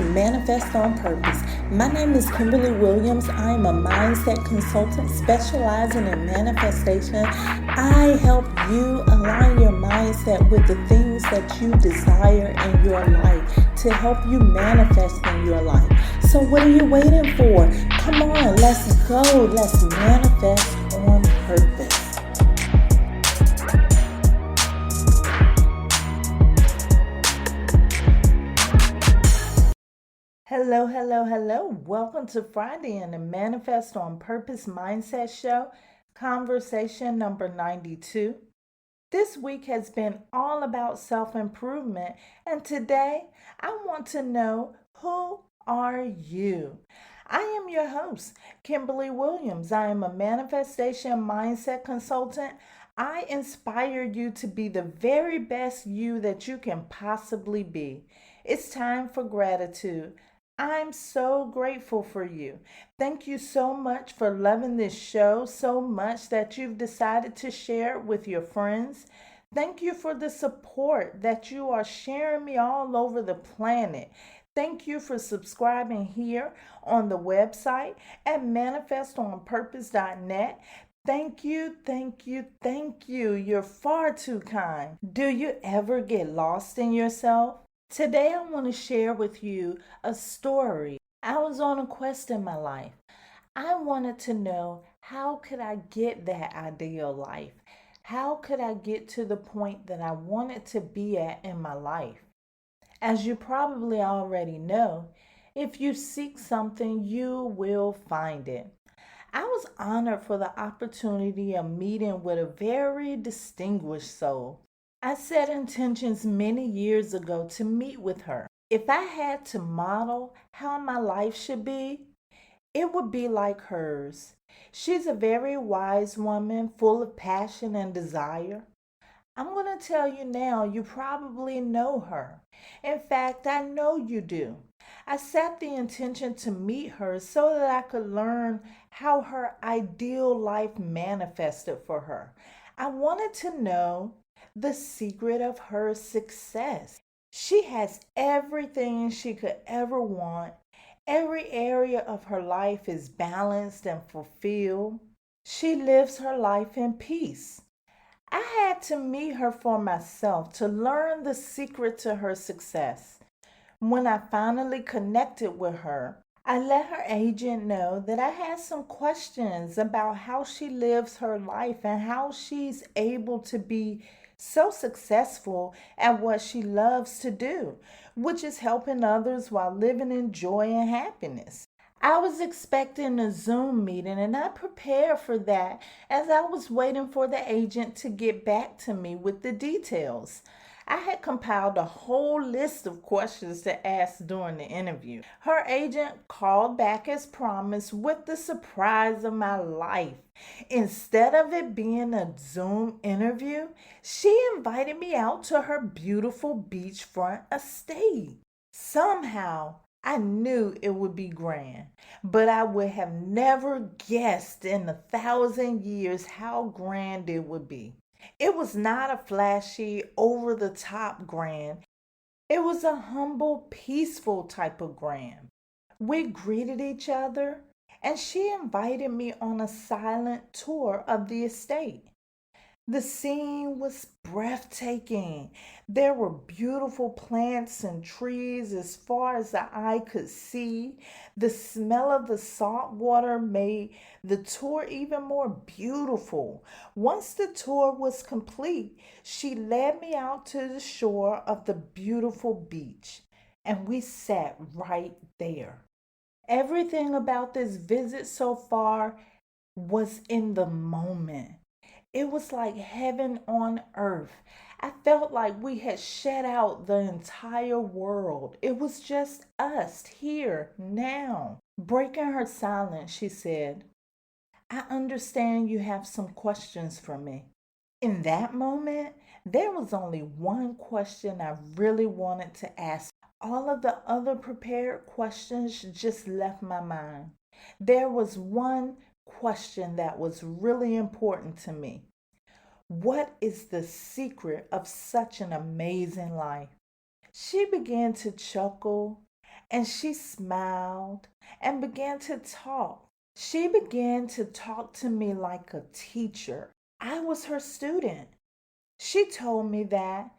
to Manifest on Purpose. My name is Kimberly Williams. I am a mindset consultant specializing in manifestation. I help you align your mindset with the things that you desire in your life to help you manifest in your life. So what are you waiting for? Come on, let's go. Let's manifest on purpose. Hello. Welcome to Friday in the Manifest on Purpose Mindset Show, conversation number 92. This week has been all about self-improvement, and today I want to know, who are you? I am your host, Kimberly Williams. I am a manifestation mindset consultant. I inspire you to be the very best you that you can possibly be. It's time for gratitude. I'm so grateful for you. Thank you so much for loving this show so much that you've decided to share it with your friends. Thank you for the support that you are sharing me all over the planet. Thank you for subscribing here on the website at manifestonpurpose.net. Thank you. You're far too kind. Do you ever get lost in yourself? Today I want to share with you a story. I was on a quest in my life. I wanted to know, how could I get that ideal life? How could I get to the point that I wanted to be at in my life? As you probably already know, if you seek something, you will find it. I was honored for the opportunity of meeting with a very distinguished soul. I set intentions many years ago to meet with her. If I had to model how my life should be, it would be like hers. She's a very wise woman, full of passion and desire. I'm going to tell you now, you probably know her. In fact, I know you do. I set the intention to meet her so that I could learn how her ideal life manifested for her. I wanted to know the secret of her success. She has everything she could ever want. Every area of her life is balanced and fulfilled. She lives her life in peace. I had to meet her for myself to learn the secret to her success. When I finally connected with her, I let her agent know that I had some questions about how she lives her life and how she's able to be so successful at what she loves to do, which is helping others while living in joy and happiness. I was expecting a Zoom meeting and I prepared for that as I was waiting for the agent to get back to me with the details. I had compiled a whole list of questions to ask during the interview. Her agent called back as promised with the surprise of my life. Instead of it being a Zoom interview, she invited me out to her beautiful beachfront estate. Somehow, I knew it would be grand, but I would have never guessed in 1,000 years how grand it would be. It was not a flashy, over-the-top grand. It was a humble, peaceful type of grand. We greeted each other, and she invited me on a silent tour of the estate. The scene was breathtaking. There were beautiful plants and trees as far as the eye could see. The smell of the salt water made the tour even more beautiful. Once the tour was complete, she led me out to the shore of the beautiful beach, and we sat right there. Everything about this visit so far was in the moment. It was like heaven on earth. I felt like we had shut out the entire world. It was just us here now. Breaking her silence, she said, I understand you have some questions for me. In that moment, there was only one question I really wanted to ask. All of the other prepared questions just left my mind. There was one question that was really important to me. What is the secret of such an amazing life? She began to chuckle and she smiled and began to talk. She began to talk to me like a teacher. I was her student. She told me that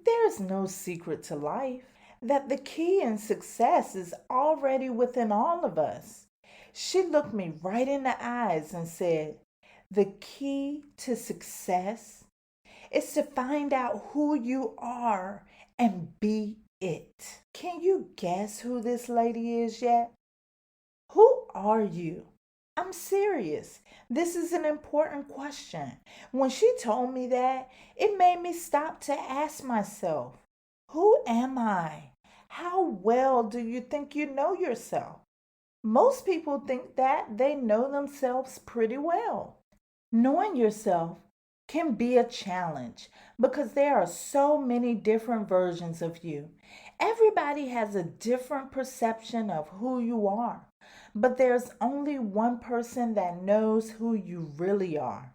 there's no secret to life, that the key in success is already within all of us. She looked me right in the eyes and said, the key to success is to find out who you are and be it. Can you guess who this lady is yet? Who are you? I'm serious. This is an important question. When she told me that, it made me stop to ask myself, who am I? How well do you think you know yourself? Most people think that they know themselves pretty well. Knowing yourself can be a challenge because there are so many different versions of you. Everybody has a different perception of who you are, but there's only one person that knows who you really are.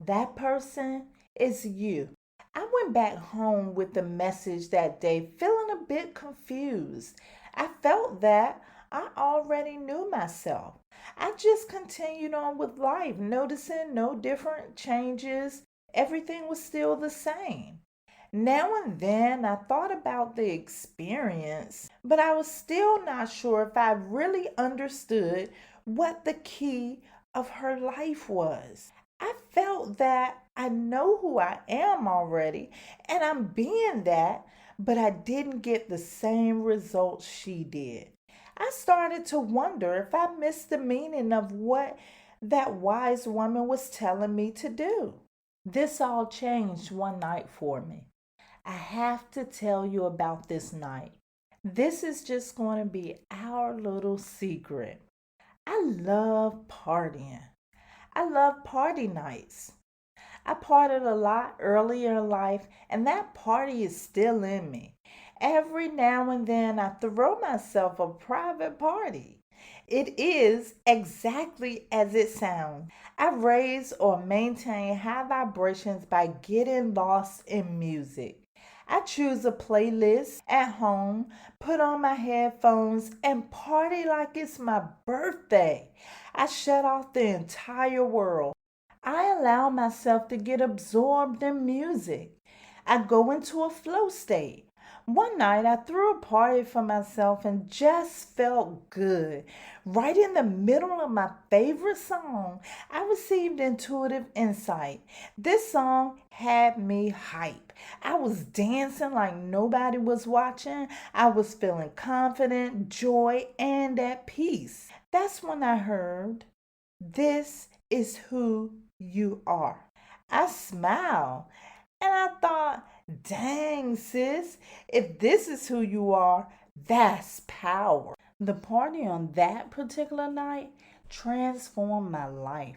That person is you. I went back home with the message that day feeling a bit confused. I felt that I already knew myself. I just continued on with life, noticing no different changes. Everything was still the same. Now and then I thought about the experience, but I was still not sure if I really understood what the key of her life was. I felt that I know who I am already and I'm being that, but I didn't get the same results she did. I started to wonder if I missed the meaning of what that wise woman was telling me to do. This all changed one night for me. I have to tell you about this night. This is just going to be our little secret. I love partying. I love party nights. I partied a lot earlier in life, and that party is still in me. Every now and then, I throw myself a private party. It is exactly as it sounds. I raise or maintain high vibrations by getting lost in music. I choose a playlist at home, put on my headphones, and party like it's my birthday. I shut off the entire world. I allow myself to get absorbed in music. I go into a flow state. One night I threw a party for myself and just felt good. Right in the middle of my favorite song, I received intuitive insight. This song had me hype. I was dancing like nobody was watching. I was feeling confident, joy, and at peace. That's when I heard, this is who you are. I smiled and I thought, dang, sis, if this is who you are, that's power. The party on that particular night transformed my life.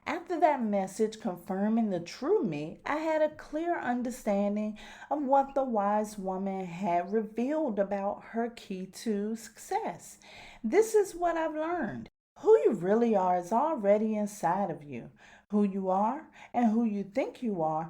After that message confirming the true me, I had a clear understanding of what the wise woman had revealed about her key to success. This is what I've learned. Who you really are is already inside of you. Who you are and who you think you are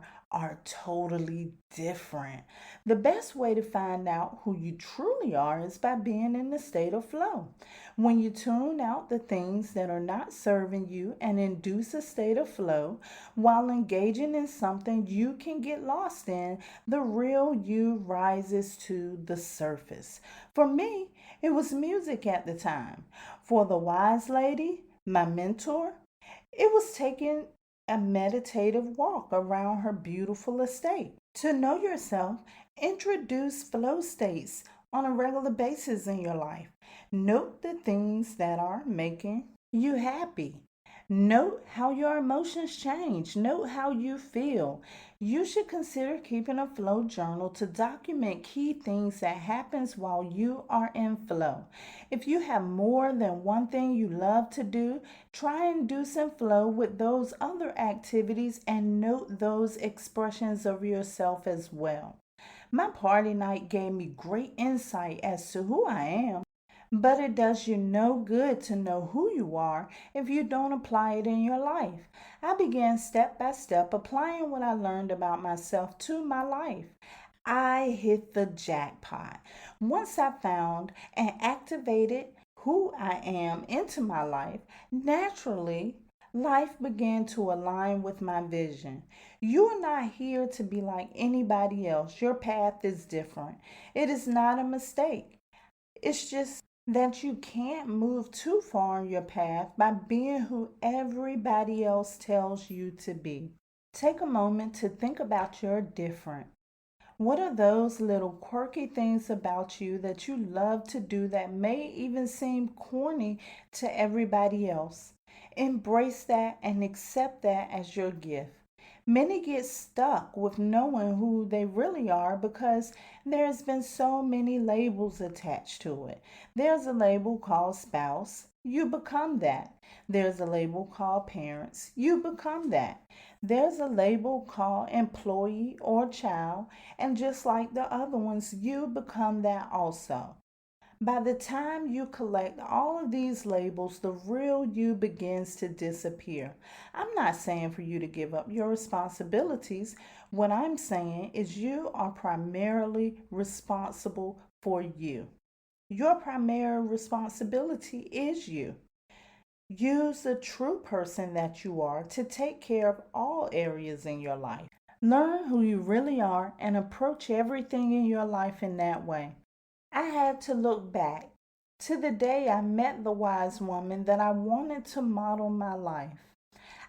totally different. The best way to find out who you truly are is by being in the state of flow. When you tune out the things that are not serving you and induce a state of flow while engaging in something you can get lost in, the real you rises to the surface. For me, it was music at the time. For the wise lady, my mentor, it was taking a meditative walk around her beautiful estate. To know yourself, introduce flow states on a regular basis in your life. Note the things that are making you happy. Note how your emotions change. Note how you feel. You should consider keeping a flow journal to document key things that happens while you are in flow. If you have more than one thing you love to do, try inducing flow with those other activities and note those expressions of yourself as well. My party night gave me great insight as to who I am. But it does you no good to know who you are if you don't apply it in your life. I began step by step applying what I learned about myself to my life. I hit the jackpot. Once I found and activated who I am into my life, naturally, life began to align with my vision. You are not here to be like anybody else. Your path is different. It is not a mistake. It's just that you can't move too far on your path by being who everybody else tells you to be. Take a moment to think about your different. What are those little quirky things about you that you love to do that may even seem corny to everybody else? Embrace that and accept that as your gift. Many get stuck with knowing who they really are because there's been so many labels attached to it. There's a label called spouse. You become that. There's a label called parents. You become that. There's a label called employee or child. And just like the other ones, you become that also. By the time you collect all of these labels, the real you begins to disappear. I'm not saying for you to give up your responsibilities. What I'm saying is you are primarily responsible for you. Your primary responsibility is you. Use the true person that you are to take care of all areas in your life. Learn who you really are and approach everything in your life in that way. I had to look back to the day I met the wise woman that I wanted to model my life.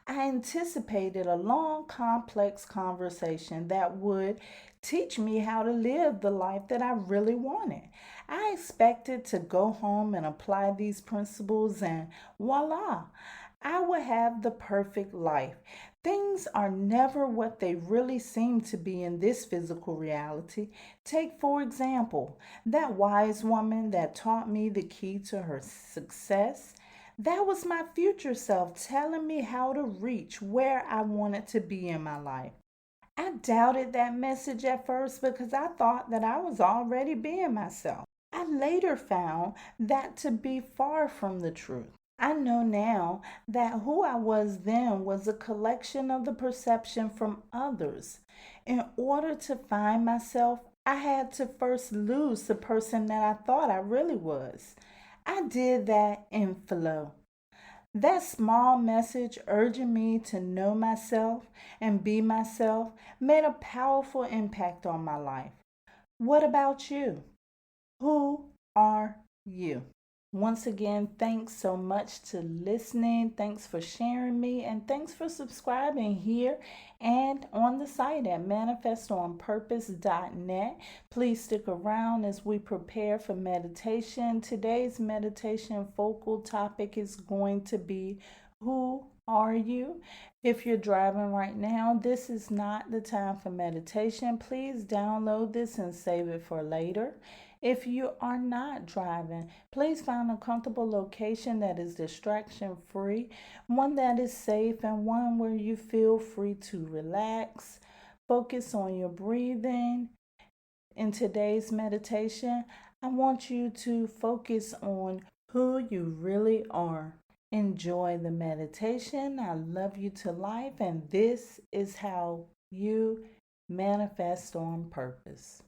I anticipated a long, complex conversation that would teach me how to live the life that I really wanted. I expected to go home and apply these principles, and voila, I would have the perfect life. Things are never what they really seem to be in this physical reality. Take, for example, that wise woman that taught me the key to her success. That was my future self telling me how to reach where I wanted to be in my life. I doubted that message at first because I thought that I was already being myself. I later found that to be far from the truth. I know now that who I was then was a collection of the perception from others. In order to find myself, I had to first lose the person that I thought I really was. I did that in flow. That small message urging me to know myself and be myself made a powerful impact on my life. What about you? Who are you? Once again, thanks so much to listening. Thanks for sharing me, and thanks for subscribing here and on the site at manifestonpurpose.net. Please stick around as we prepare for meditation. Today's meditation focal topic is going to be who are you? If you're driving right now, this is not the time for meditation. Please download this and save it for later. If you are not driving, please find a comfortable location that is distraction free, one that is safe, and one where you feel free to relax. Focus on your breathing. In today's meditation, I want you to focus on who you really are. Enjoy the meditation. I love you to life, and this is how you manifest on purpose.